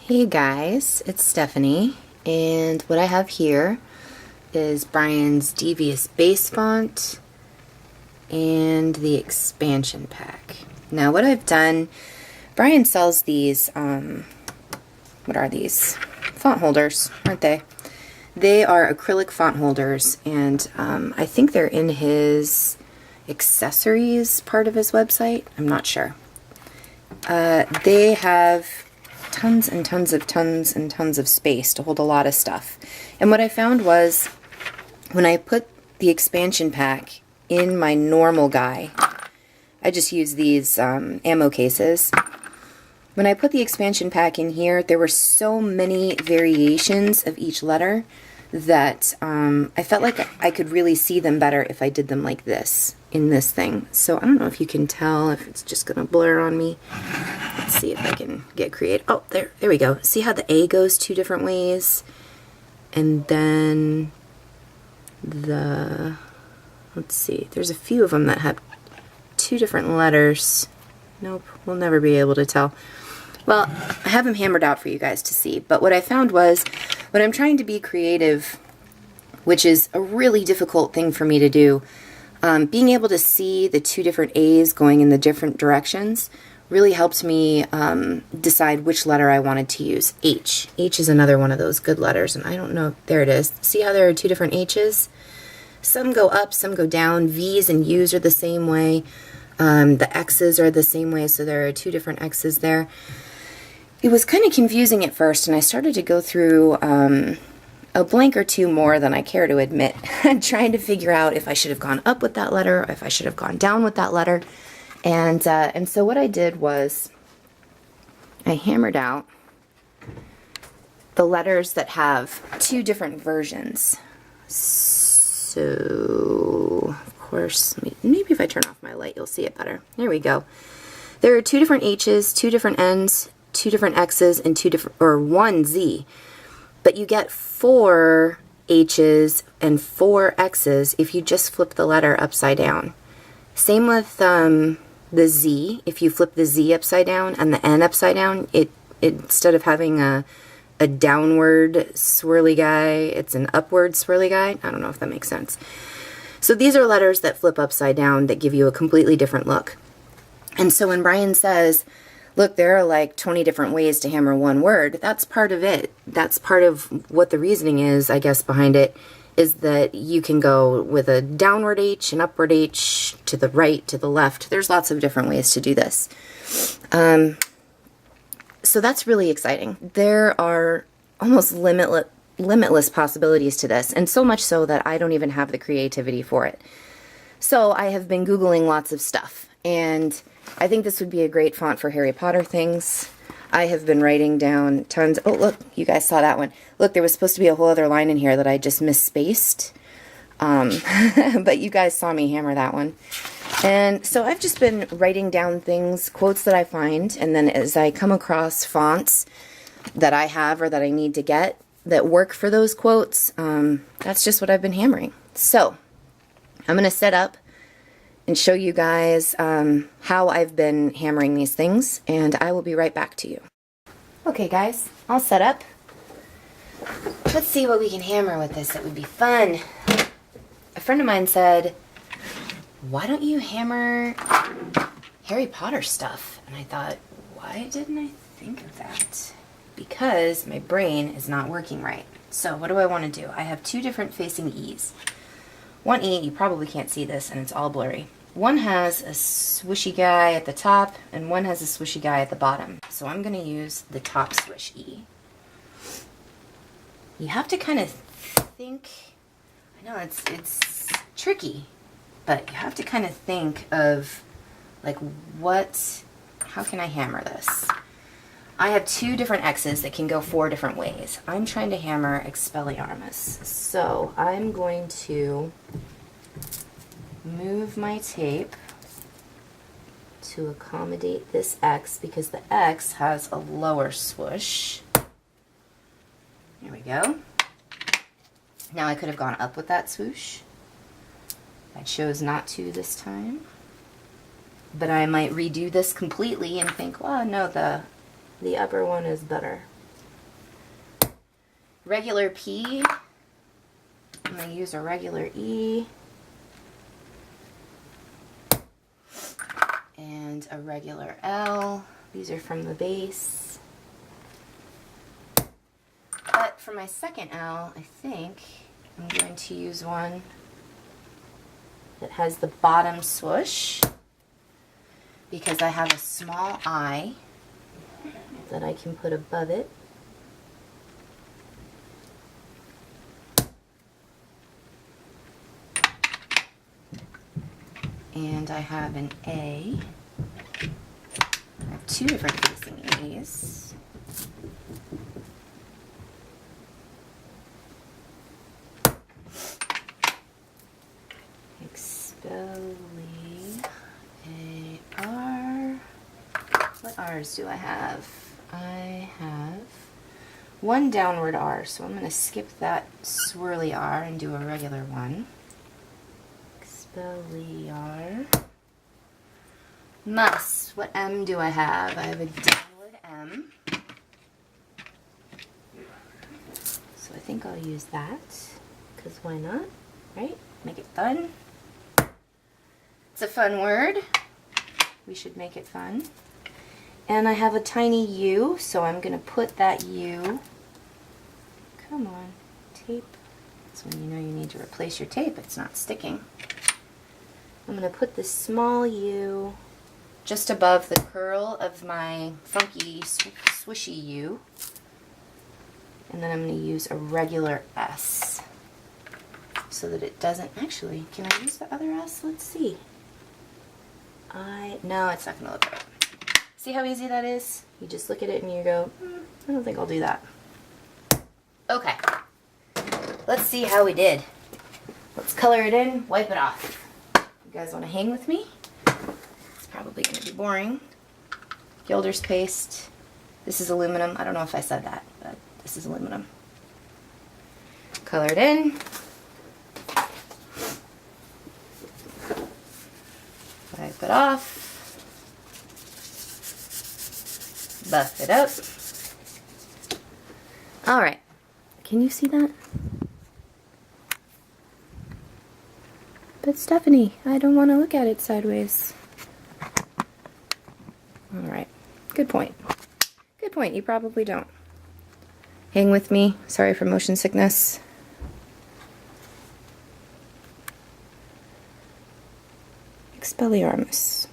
Hey guys, it's Stephanie, and what I have here is Brian's Devious Base Font and the expansion pack. Now what I've done, Brian sells these, what are these? Font holders, aren't they? They are acrylic font holders, and I think they're in his accessories part of his website. I'm not sure. They have tons and tons of space to hold a lot of stuff. And what I found was when I put the expansion pack in my normal guy, I just use these ammo cases. When I put the expansion pack in here, there were so many variations of each letter that I felt like I could really see them better if I did them like this in this thing. So I don't know if you can tell, if it's just gonna blur on me. Let's see if I can get creative. Oh, there we go. See how the A goes two different ways? And then let's see, there's a few of them that have two different letters. Nope, we'll never be able to tell. Well, I have them hammered out for you guys to see, but what I found was when I'm trying to be creative, which is a really difficult thing for me to do, being able to see the two different A's going in the different directions really helped me decide which letter I wanted to use. H. H is another one of those good letters, and I don't know, there it is. See how there are two different H's? Some go up, some go down. V's and U's are the same way. The X's are the same way, so there are two different X's there. It was kind of confusing at first, and I started to go through a blank or two more than I care to admit, trying to figure out if I should have gone up with that letter, or if I should have gone down with that letter. And so what I did was I hammered out the letters that have two different versions. So, of course, maybe if I turn off my light, you'll see it better. There we go. There are two different H's, two different N's, two different X's, and one Z. But you get four H's and four X's if you just flip the letter upside down. Same with the Z. If you flip the Z upside down and the N upside down, instead of having a downward swirly guy, it's an upward swirly guy. I don't know if that makes sense. So these are letters that flip upside down that give you a completely different look. And so when Brian says, look, there are like 20 different ways to hammer one word, that's part of it. That's part of what the reasoning is, I guess, behind it, is that you can go with a downward H, an upward H, to the right, to the left. There's lots of different ways to do this. So that's really exciting. There are almost limitless possibilities to this, and so much so that I don't even have the creativity for it. So I have been Googling lots of stuff, and I think this would be a great font for Harry Potter things. I have been writing down tons. Oh, look, you guys saw that one. Look, there was supposed to be a whole other line in here that I just misspaced. But you guys saw me hammer that one. And so I've just been writing down things, quotes that I find, and then as I come across fonts that I have or that I need to get that work for those quotes, that's just what I've been hammering. So I'm going to set up and show you guys how I've been hammering these things, and I will be right back to you. Okay guys, all set up. Let's see what we can hammer with this that would be fun. A friend of mine said, why don't you hammer Harry Potter stuff? And I thought, why didn't I think of that? Because my brain is not working right. So what do I want to do? I have two different facing E's. One E, you probably can't see this and it's all blurry. One has a swishy guy at the top, and one has a swishy guy at the bottom. So I'm going to use the top swish E. You have to kind of think, I know it's tricky, but you have to kind of think of, like, how can I hammer this? I have two different X's that can go four different ways. I'm trying to hammer Expelliarmus. So I'm going to move my tape to accommodate this X because the X has a lower swoosh. There we go. Now I could have gone up with that swoosh. I chose not to this time. But I might redo this completely and think, well, no, the upper one is better. regular P. I'm going to use a regular E. And a regular L. These are from the base. But for my second L, I think I'm going to use one that has the bottom swoosh, because I have a small I that I can put above it. And I have an A. I have two different facing A's. Expelli A-R. What R's do I have? I have one downward R, so I'm going to skip that swirly R and do a regular one. Expelliarmus. What M do I have? I have a downward M. So I think I'll use that, because why not, right? Make it fun. It's a fun word. We should make it fun. And I have a tiny U, so I'm going to put that U. Come on, tape. That's when you know you need to replace your tape. It's not sticking. I'm going to put this small U just above the curl of my funky swishy U. And then I'm going to use a regular S so that it doesn't, actually, can I use the other S? Let's see. No, it's not going to look right. See how easy that is? You just look at it and you go, I don't think I'll do that. Okay. Let's see how we did. Let's color it in, wipe it off. You guys want to hang with me? It's probably going to be boring. Gilder's paste. This is aluminum. I don't know if I said that, but this is aluminum. Color it in. Wipe it off. Buff it up. All right. Can you see that? But Stephanie, I don't want to look at it sideways. All right. Good point. Good point. You probably don't. Hang with me. Sorry for motion sickness. Expelliarmus.